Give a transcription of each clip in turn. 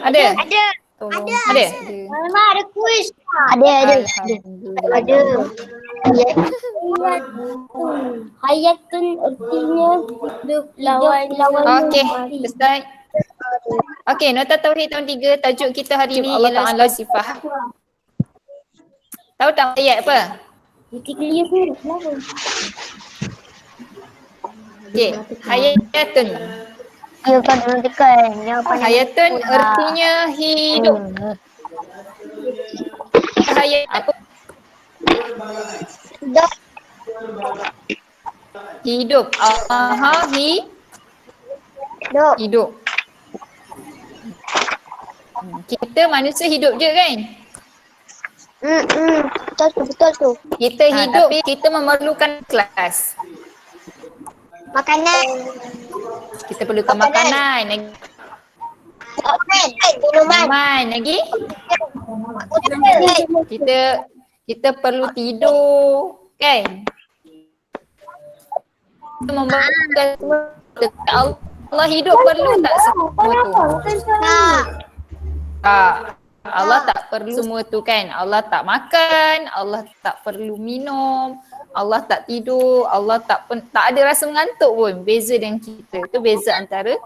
Ada? Ada. Tolong. Ada. Ada? Mama ada kuis. Ada. Ada. Hayatun artinya hidup lawan Okey, mati. start. Okey, nota tauhid tahun 3, tajuk kita hari ini ialah sifat. Tahu tak ayat apa? Clear tu. Kenapa? Okey, hayatun. Ya kan nantikan. Jawapan Hayatun artinya hidup. Hayat apa? Hidup. Aha, hidup. Kita manusia hidup je kan? Betul tu. Kita hidup, tapi kita memerlukan kelas. Makanan. Kita perlukan makanan. Minuman lagi. Kita perlu tidur kan? Kita memerlukan Allah hidup perlu tak semua tu? Tak. Allah tak perlu semua tu kan. Allah tak makan, Allah tak perlu minum, Allah tak tidur, Allah tak ada rasa mengantuk pun. Beza dengan kita. Itu beza antara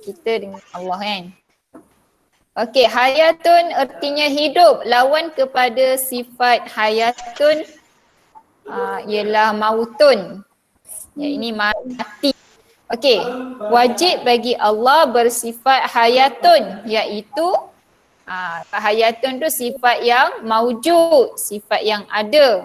kita dengan Allah kan. Okey, hayatun artinya hidup. Lawan kepada sifat hayatun ialah mautun. Ya, ini mati. Okey, wajib bagi Allah bersifat hayatun, iaitu hayatun tu sifat yang maujud, sifat yang ada.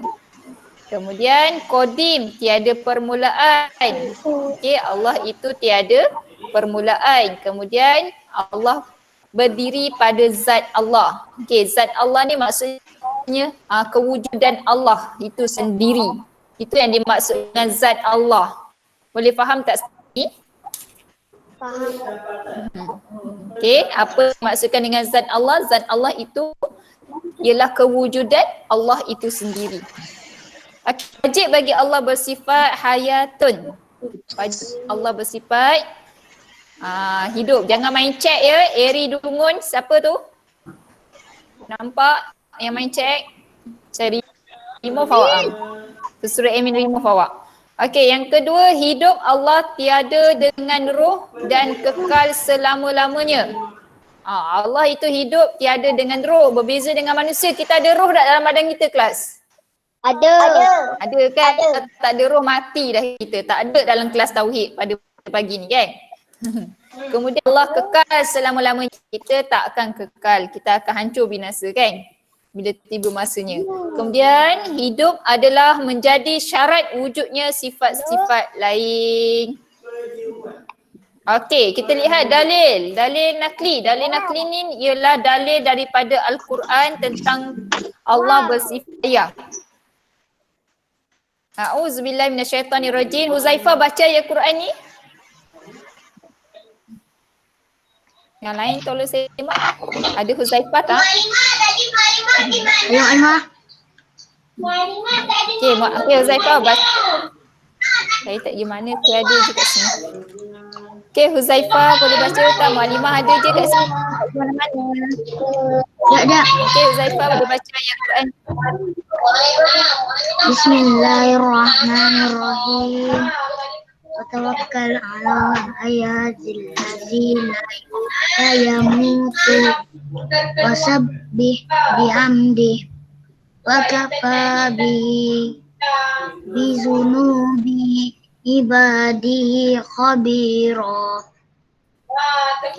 Kemudian qadim, tiada permulaan. Okey, Allah itu tiada permulaan. Kemudian Allah berdiri pada zat Allah. Okey, zat Allah ni maksudnya kewujudan Allah itu sendiri. Itu yang dimaksud dengan zat Allah. Boleh faham tak Siti? Faham. Okey, apa maksudkan dengan zat Allah? Zat Allah itu ialah kewujudan Allah itu sendiri. Wajib bagi Allah bersifat hayatun. Wajib Allah bersifat hidup. Jangan main cek ya. Eri Dungun, siapa tu? Nampak yang main cek? Saya remove awak. Suruh admin remove awak. Okey, yang kedua, hidup Allah tiada dengan roh dan kekal selama-lamanya. Allah itu hidup tiada dengan roh. Berbeza dengan manusia. Kita ada roh tak dalam badan kita, kelas? Ada. Ada kan? Ada. Tak ada roh, mati dah kita. Tak ada dalam kelas tauhid pada pagi ni kan? Kemudian Allah kekal selama-lamanya. Kita tak akan kekal. Kita akan hancur binasa kan? Bila tiba masanya. Kemudian hidup adalah menjadi syarat wujudnya sifat-sifat lain. Okey, kita lihat dalil. Dalil nakli. Dalil nakli ni ialah dalil daripada Al-Quran tentang Allah bersifat ayah. A'udzubillahi minasyaitanirrajim. Huzaifah baca ayat Quran ni. Yang lain tolong semak. Ada Huzaifah tak? Ayo Alma. Okey, Huzaifah baca. Saya tak pergi mana, saya ada je kat sini. Okey, Huzaifah boleh baca tak? Mualimah ada je kat sini. Di mana-mana. Tak. Okey, Huzaifah boleh baca ayat Quran. Bismillahirrahmanirrahim. Tawakkal ala ayatil ladzina la yamutu wasabbih bihamdi wa kafa bizunubi ibadihi khabira.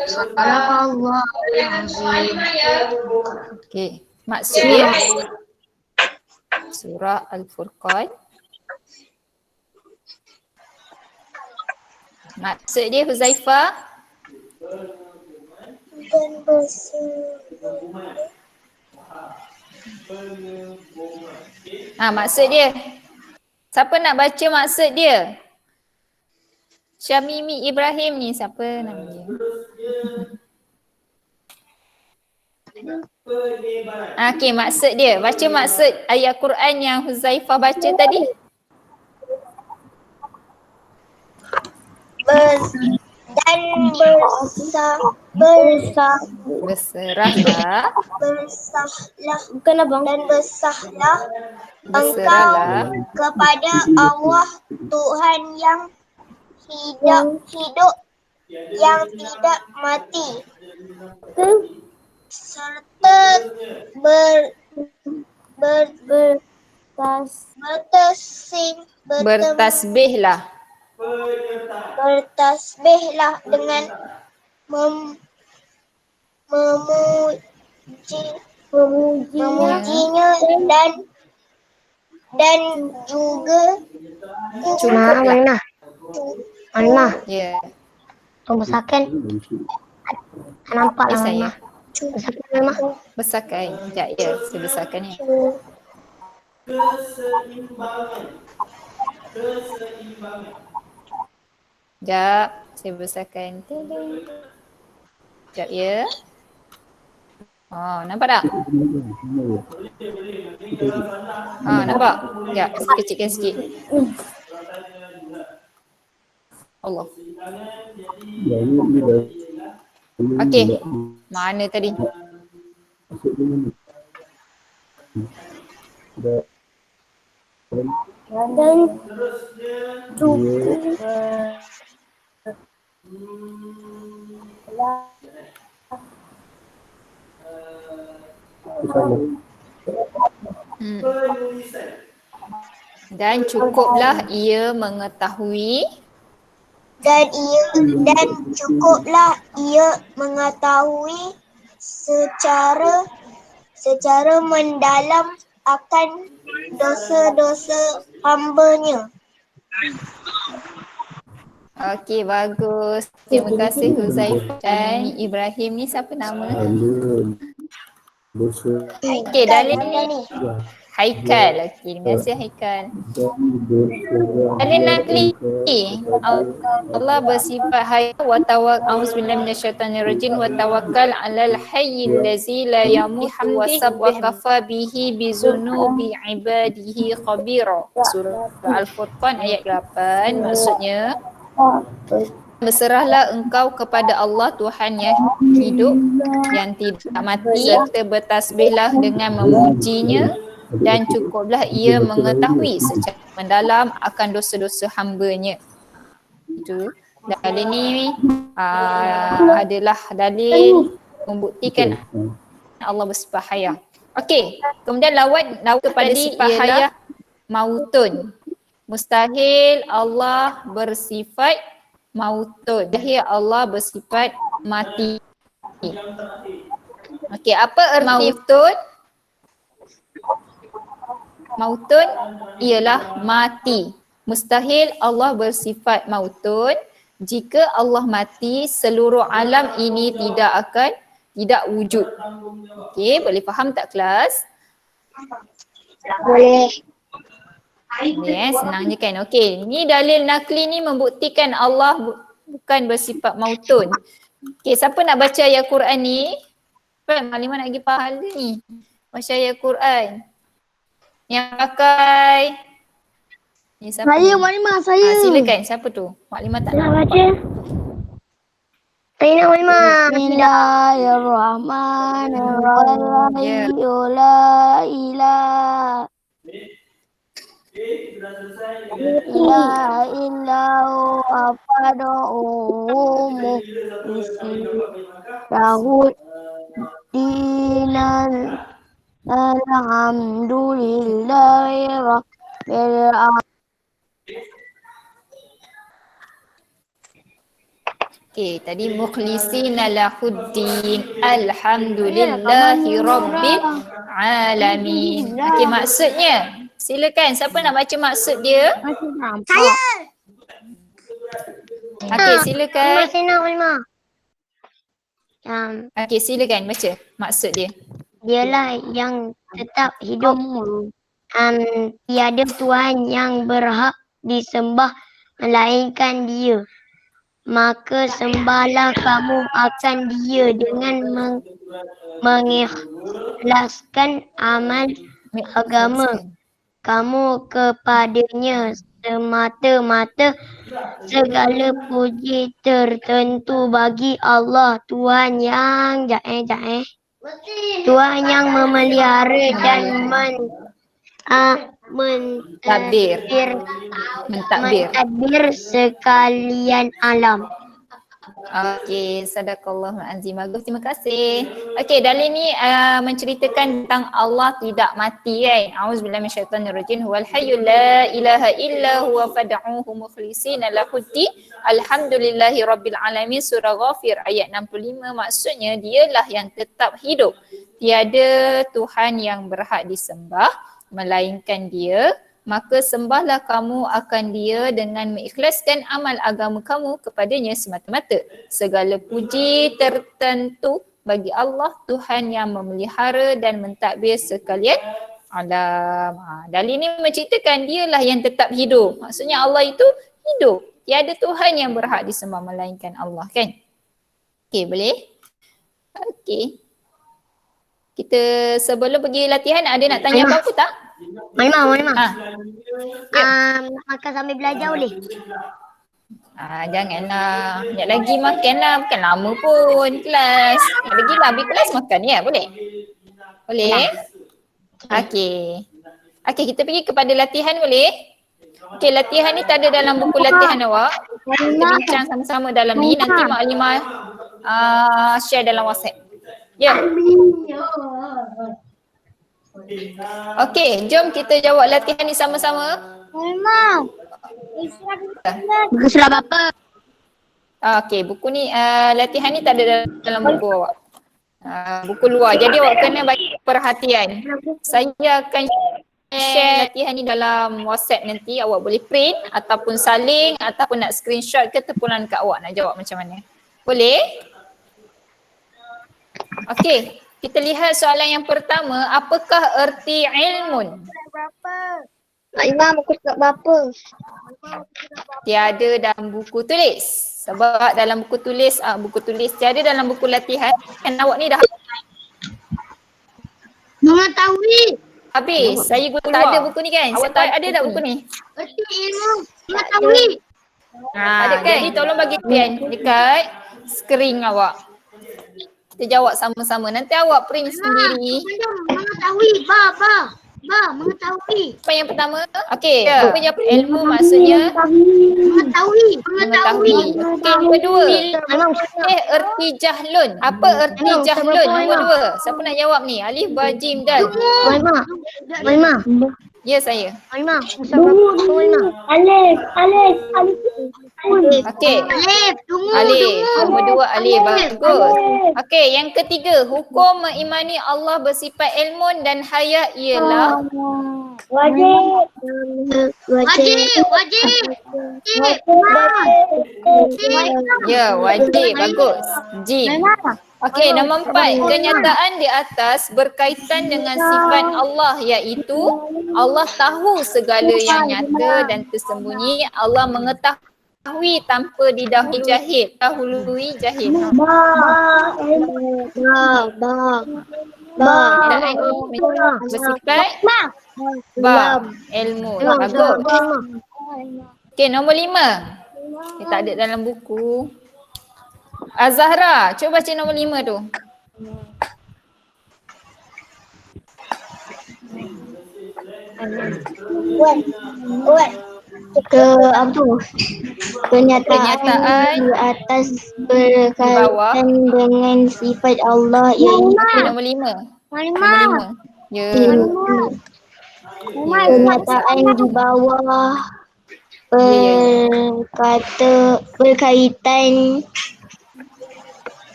Sadaqallahul azim. Okey, maksud dia surah Al-Furqan. Maksud dia Huzaifah? Maksud dia. Siapa nak baca maksud dia? Syamimi Ibrahim ni siapa nama dia? Okey, maksud dia. Baca maksud ayat Quran yang Huzaifah baca tadi. Berserahlah. dan bersahlah Berserahlah. kepada Allah Tuhan yang hidup yang tidak mati serta Bertasbihlah. bertasbihlah dengan memujinya dan juga Cukuplah. Mana? Ya. Tunggu saken. Nampak Ya lah saya. Mana. Saken memang. Besarkan. Sekejap ya. Saya besarkan ni. Sekejap. Saya besarkan. Sekejap ya. Oh, nampak tak? Nampak? Sekejap. Saya kecilkan sikit. Allah. Okey. Mana tadi? dan Dan cukuplah ia mengetahui dan cukuplah ia mengetahui secara mendalam akan dosa-dosa hamba-Nya. Okey, bagus. Terima kasih Huzaifah dan Ibrahim ni siapa nama? Okey, dalil ni Haikal. Okey, terima kasih Haikal. Dalil nakli. Allah bersifat hayy wa tawakkal auzubillahi minasyaitonirrajim wa tawakkal 'alal hayyil ladzi la yamut wa sabbih kafa bihi bizunubi ibadihi khabira. Surah Al-Furqan ayat 8 maksudnya berserahlah engkau kepada Allah Tuhan yang hidup yang tidak mati serta bertasbihlah dengan memujinya dan cukuplah ia mengetahui secara mendalam akan dosa-dosa hamba-Nya. Itu dalil ni adalah dalil membuktikan Allah bersifat hayah. Okey, kemudian lawat kepada sifat hayah mautun. Mustahil Allah bersifat mautun. Mustahil Allah bersifat mati. Okey, apa erti mautun? Mautun ialah mati. Mustahil Allah bersifat mautun. Jika Allah mati, seluruh alam ini tidak wujud. Okey, boleh faham tak kelas? Boleh. Senang je kan? Okey, ni dalil nakli ni membuktikan Allah bukan bersifat mautun. Okey, siapa nak baca ayat Quran ni? Maklimah nak pergi pahala ni. Baca ayat Quran. Yang pakai ni siapa? Saya, Maklimah, saya. Silakan, siapa tu? Maklimah tak nak baca. Saya nak Maklimah. Bismillahirrahmanirrahim. La ilaha illallah afadu'umu Dahud dinan alhamdulillahi rabbil alamin. Okey, tadi mukhlisina lahuddin alhamdulillahi rabbil alamin. Okey, maksudnya silakan siapa nak baca maksud dia? Saya. Okey, silakan. Saya nak Maklimah. Okey, silakan baca maksud dia. Dialah yang tetap hidup. Tiada Tuhan yang berhak disembah melainkan Dia. Maka sembahlah kamu akan Dia dengan mengikhlaskan amal agama kamu kepadanya semata-mata. Segala puji tertentu bagi Allah, Tuhan yang Tuhan yang memelihara dan Mentadbir. mentadbir sekalian alam. Okey, sadaqallahul azim. Bagus, terima kasih. Okey, dalil ni menceritakan tentang Allah tidak mati kan. Auzubillahi minasyaitonirrajim. Huwal hayyul la ilaha illa huwa fad'uhu mukhlishina lahuddin. Alhamdulillahi rabbil alamin. Surah Ghafir ayat 65. Maksudnya dialah yang tetap hidup. Tiada Tuhan yang berhak disembah melainkan Dia. Maka sembahlah kamu akan Dia dengan mengikhlaskan amal agama kamu kepadanya semata-mata. Segala puji tertentu bagi Allah, Tuhan yang memelihara dan mentadbir sekalian alam. Dalil ini menceritakan dialah yang tetap hidup. Maksudnya Allah itu hidup. Tiada Tuhan yang berhak disembah melainkan Allah kan? Okey, boleh? Okey. Kita sebelum pergi latihan ada nak tanya apa-apa tak? Maimah. Ya. Makan sambil belajar boleh? Janganlah. Sekejap lagi makanlah. Bukan lama pun kelas. Sekejap lagi lah habis kelas makan ya. Boleh? Boleh? Okey. Okey, kita pergi kepada latihan boleh? Okey, latihan ni tak ada dalam buku latihan awak. Kita bincang sama-sama dalam ni. Nanti Maklimah share dalam WhatsApp. Ya. Okey, jom kita jawab latihan ni sama-sama. Memang. Buku surah apa? Okey, buku ni latihan ni tak ada dalam buku awak. Buku luar. Jadi awak kena bagi perhatian. Saya akan share latihan ni dalam WhatsApp nanti. Awak boleh print ataupun salin ataupun nak screenshot ke terpulang kat awak nak jawab macam mana. Boleh? Okey, kita lihat soalan yang pertama. Apakah erti ilmun? Imam, buku surat berapa? Tiada dalam buku tulis. Sebab dalam buku tulis, tiada dalam buku latihan. Kan awak ni dah Mengetahui. habis. Saya guna tak ada buku ni kan? Awak tak ada tak buku ni? Erti ilmu. Mengetahui. Ada kan? Jadi tolong bagi pen dekat skrin awak. Kita jawab sama-sama. Nanti awak print sendiri. Mengetahui. Mengetahui. Apa yang pertama? Okey, apa yang ilmu maksudnya? Mengetahui. Okey, yang kedua. Erti jahlun. Apa erti jahlun? Nombor dua. Siapa nak jawab ni? Alif, ba, jim, dal. Maimah. Ya, saya. Maimah. Maimah. Alif. Okey. Alif. Nombor dua Alif. Bagus. Okey, yang ketiga. Hukum mengimani Allah bersifat ilmun dan haya ialah Wajib. ya, wajib. Bagus. Jim. Okey, nombor 4. Kenyataan di atas berkaitan dengan sifat Allah iaitu Allah tahu segala yang nyata dan tersembunyi. Allah mengetahui tanpa didahului jahil. Kenyataan ini bersifat ilmu. Bagus. Okey, nombor 5. Tak ada dalam buku. Azahra, cuba baca nombor 5 tu. Kenyataan di atas berkaitan dengan sifat Allah iaitu nombor 5. Ya. kenyataan di bawah berkaitan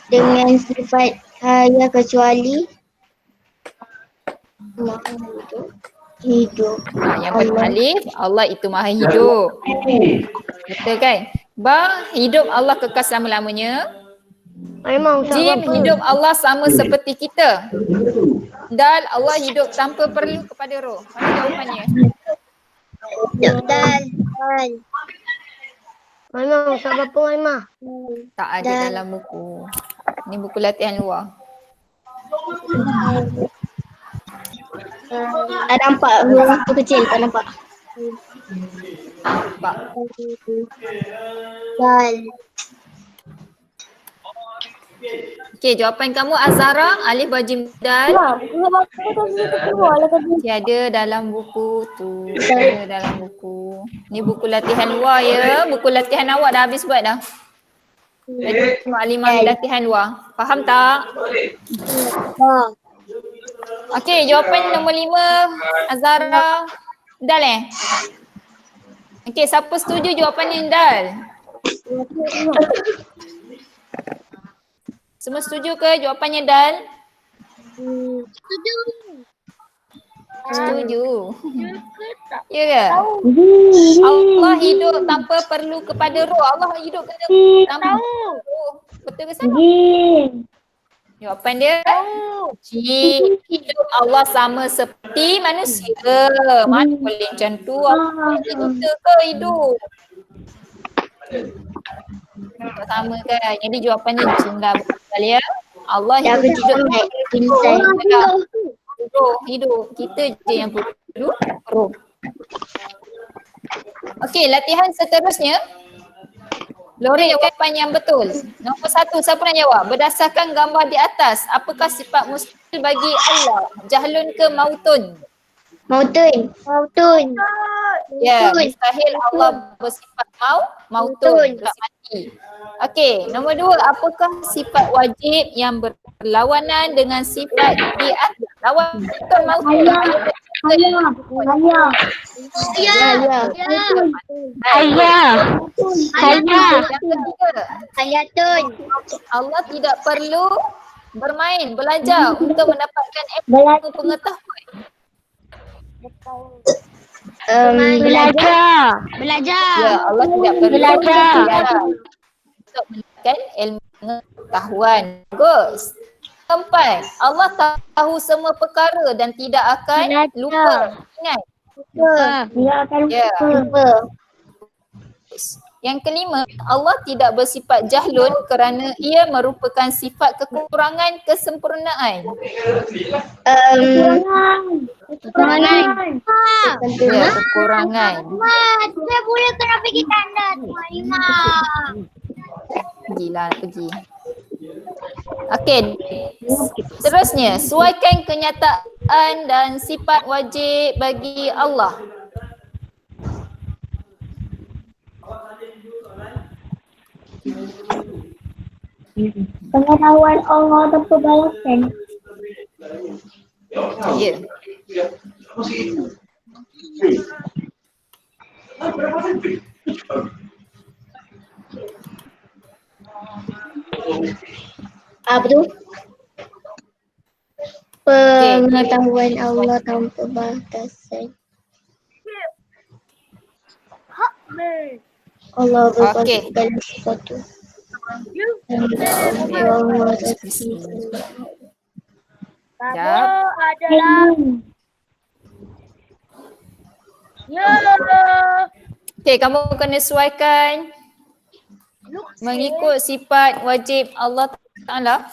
dengan sifat haya kecuali hidup. Yang pertama alif, Allah itu maha hidup. Betul kan? Ba, hidup Allah kekal selama-lamanya. Jim, hidup Allah sama seperti kita. Dal, Allah hidup tanpa perlu kepada roh. Mana jawapannya? Dal. Maimah, usaha apa Maimah? Tak ada dalam buku. Ni buku latihan luar. Tak nampak huruf tu kecil, tak nampak. Pak. Dal. Okey, jawapan kamu Azhara, alif wajim dal. Tiada dalam buku tu. Tiada dalam buku. Ni buku latihan luar ya. Buku latihan awak dah habis buat dah. Jadi Maklimah latihan luar. Faham tak? Okey, jawapan nombor 5 Azhara. Dal Okey, siapa setuju jawapannya dal? Semua setuju ke jawapannya dal? Setuju. Ya ke? Allah hidup tanpa perlu kepada roh. Allah hidup tanpa roh. Betul ke salah? Jawapan dia hidup Allah sama seperti manusia. Mana boleh macam tu? Allah kita ke hidup? Sama kan? Jadi jawapannya jin lah betul ya. Allah hidup hidup. Kita je yang perlu roh. Okey, latihan seterusnya. Lori jawapan yang betul. Nombor 1, siapa nak jawab? Berdasarkan gambar di atas, apakah sifat mustahil bagi Allah? Jahlun ke mautun? Mautun. Ya, mustahil Allah bersifat mautun, tak mati. Okey, nombor 2, apakah sifat wajib yang berlawanan dengan sifat di atas? Lawan betul mautun. Hayatun. Allah tidak perlu bermain, belajar untuk mendapatkan ilmu pengetahuan. Belajar. Ya, Allah tidak perlu belajar untuk mendapatkan ilmu pengetahuan. Bagus. 4, Allah tahu semua perkara dan tidak akan lupa ingat. Ya. Yang kelima, Allah tidak bersifat jahlun kerana ia merupakan sifat kekurangan kesempurnaan. Kekurangan. Ya, kekurangan. Saya boleh kena pergi tanda Maklimah. Pergilah, nak pergi. Okey, seterusnya, sesuaikan kenyataan dan sifat wajib bagi Allah. Pengetahuan Allah tanpa balasan. Ya. Apa tu? Pengetahuan Allah tanpa batasan. Allah berkuasa Okey. segala sesuatu. Jap. Okey, kamu kena sesuaikan mengikut sifat wajib Allah Ta'ala.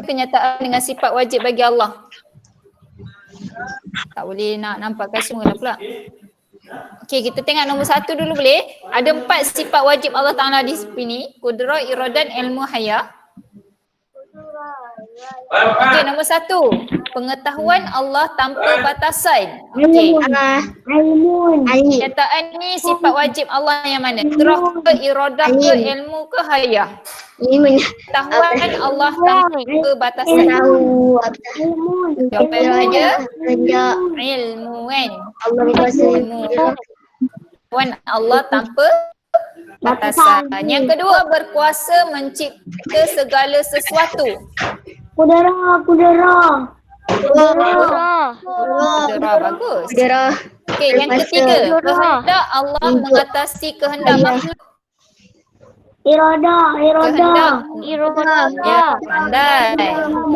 Kenyataan dengan sifat wajib bagi Allah. Tak boleh nak nampakkan semua dah pula. Okey, kita tengok nombor 1 dulu boleh? Ada 4 sifat wajib Allah Ta'ala di sini. Qudrah, iradan, ilmu, haya. Okey, nombor 1. Pengetahuan Allah tanpa batasan. Okey. Kenyataan ni sifat wajib Allah yang mana? Qudrah ke, iradah ke, ilmu ke, haya? Pengetahuan Allah tanpa batasan. Jawapan saja ilmu kan? Allah berkuasa. Pengetahuan Allah tanpa batasan. Yang kedua, berkuasa mencipta segala sesuatu. Kudara. Bagus. Okey, yang ketiga, kehendak Allah mengatasi kehendak makhluk. Irada. Ya, pandai.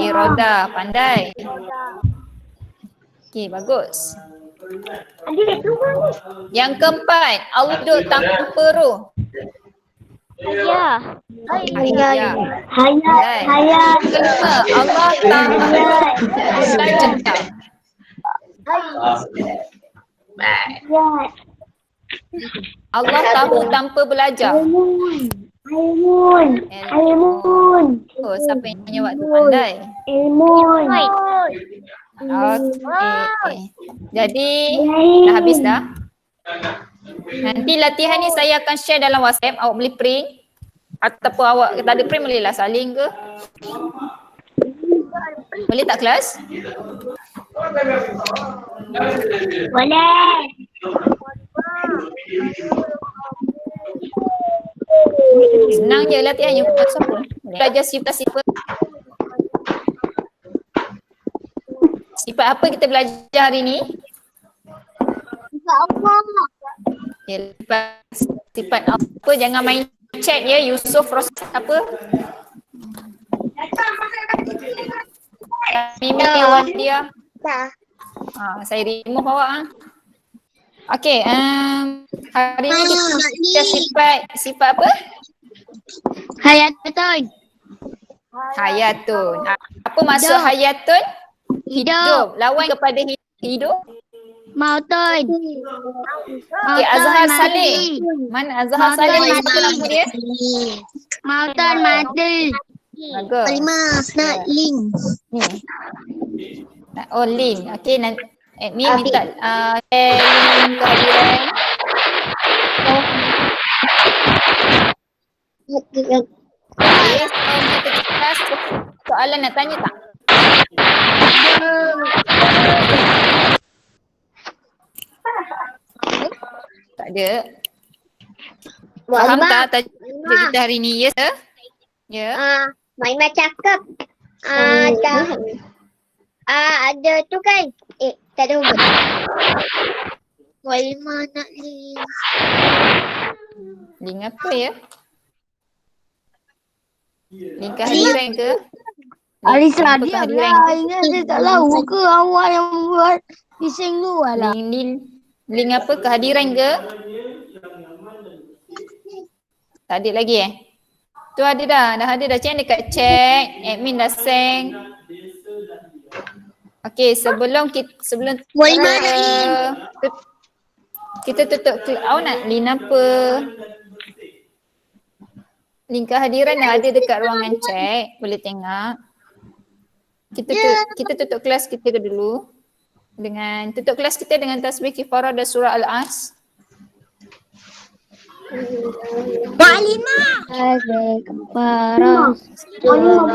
Irada, pandai. Okey, bagus. Yang keempat, Allah hidup tanpa roh. Haya. Kelima, Allah tanpa belajar. Allah tahu tanpa belajar. Ilmun. Oh, siapa yang jawab tu pandai? Ilmun. Okey. Jadi dah habis dah. Nanti latihan ni saya akan share dalam WhatsApp. Awak boleh print. Ataupun awak tak ada print bolehlah salin ke. Boleh tak kelas? Boleh. Senang je latihannya. Bukan siapa. Belajar sifat-sifat. Sifat apa kita belajar hari ni? Sifat Allah. Ya, sifat apa? Jangan main chat ya. Yusuf apa? Mimi Wadia. Saya remove awak. Okey, hari ni kita sifat apa? Hayatun. Hayatun. Apa maksud hayatun? Hidup. Lawan kepada hidup. Mautun. Okey, Azhar Saleh. Mana Azhar Saleh? Mana nama dia? Mautun mati. Bagus. Nak link. Ni. Oh, Lin. Okey, nanti admin minta link kehadiran. Okey, sebelum kita ke kelas, soalan nak tanya tak? Tak ada. Faham tak tajuk kita hari ni? Ya? Ya. Maimah cakap ada tu kan. Tak ada hubung. Walima nak link. Link apa ya? Link kehadiran ke? Alisa Link dia kehadiran lah. ke? Ingat dia tak tahu ke awak yang buat bising tu lah. Link apa? Kehadiran ke? Tak ada lagi Tu ada dah. Dah ada dah. Cik dekat chat. Admin dah send. Okey, sebelum kita tutup awak nak link apa? Link kehadiran dah ada dekat ruangan chat. Boleh tengok. Kita tutup kelas kita dulu. Tutup kelas kita dengan tasbih kifarah dan surah Al-As. Wa'alima. Keparah. Tuhan.